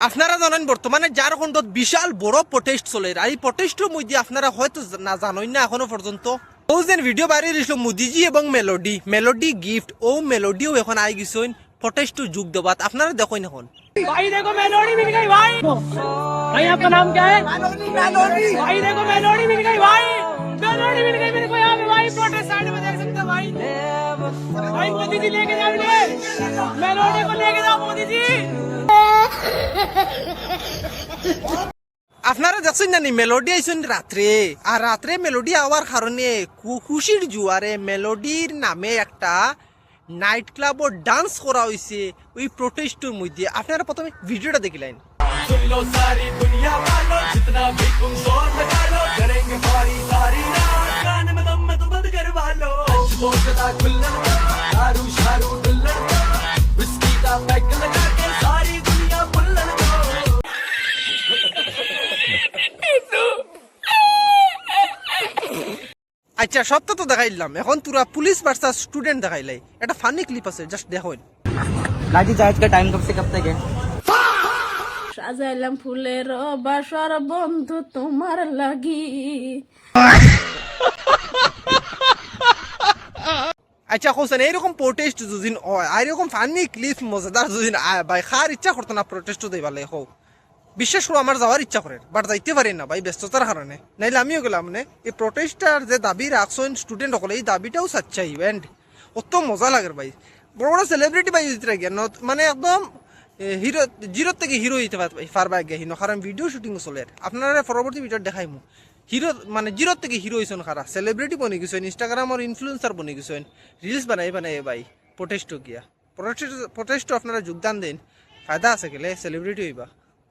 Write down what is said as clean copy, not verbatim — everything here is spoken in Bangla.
আপনারা জানেন বর্তমানে ঝাড়খণ্ডত বিশাল বড় প্রটেস্ট চলে আর এই প্রটেস্টের মধ্যে আপনারা হয়তো না জানেন না এখনো পর্যন্ত ও যে ভিডিও বাইরে দিয়েছিল মোদিজি এবং মেলোডি গিফট ও মেলোডিও এখন আই গেছেন প্রটেস্ট যোগ দেবাত আপনারা দেখেন এখন भाई देखो मेलोडी मिल गई भाई भाई आपका नाम क्या है मेलोडी भाई देखो मेलोडी मिल गई भाई मेलोडी मिल गई मेरे को यहाँ पे भाई प्रोटेस्ट साइड में देख सकते हो भाई भाई मोदी जी लेके जाओ इन्हें मेलोडी को लेके जाओ मोदी जी আপনারা দেখছেন জানি মেলোডি আইছেন রাত্রে আর রাত্রে মেলোডি আওয়ার কারণে খুশির জুয়ারে মেলোডির নামে একটা নাইট ক্লাব ও ডান্স করা হয়েছে ওই প্রোটেস্টের মধ্যে আপনারা প্রথমে ভিডিওটা দেখিলেন सुन लो सारी दुनिया वालों जितना भी तुम जोर लगा लो करेंगे सारी सारी रात गाने में दम में तो बंद करवा लो मोजदा खुल्लन दारू शारू दुल्हन विस्की का पैक लगा के सारी दुनिया बुल्लन को আচ্ছা সত্য তো দেখাইলাম এখন তোরা পুলিশ ভার্সাস স্টুডেন্ট দেখাইলাই একটা ফানি ক্লিপ আছে জাস্ট দেখুন गाजी जहाज का टाइम कब से कब तक है? সাজাইলাম ফুলের বাসর বন্ধু তোমার লাগি। আচ্ছা কোসেন এইরকম প্রোটেস্ট যদিন হয় আর এরকম ফানি ক্লিপ মজাদার যদিন ভাই খার ইচ্ছা করতো না প্রোটেস্ট দেই ভালো হো বিশেষ করে আমার যাওয়ার ইচ্ছা করে বাট যাইতে পারি না ভাই ব্যস্ততার কারণে নাইলে আমিও গেলাম মানে এই প্রোটেস্টার যে দাবি রাখছেন স্টুডেন্ট সকলে এই দাবিটাও চাচ্ছাই এন্ড অত মজা লাগে ভাই বড় বড় সেলিব্রিটি ভাই দিতে গিয়ে মানে একদম হিরো জিরোর থেকে হিরো হইতে পারবা গিয়ে হিনো কারণ ভিডিও শুটিং চলে আপনারা পরবর্তী ভিডিও দেখাইমু হিরো মানে জিরোর থেকে হিরো হয়েছেন খারা সেলিব্রিটি বনে গেছেন ইনস্টাগ্রামের ইনফ্লুয়েন্সার বনে গেছেন রিলস বানাই ভাই প্রোটেস্টও গিয়া প্রোটেস্ট আপনারা যোগদান দেন ফায়দা আছে গেলে সেলিব্রিটি হইবা।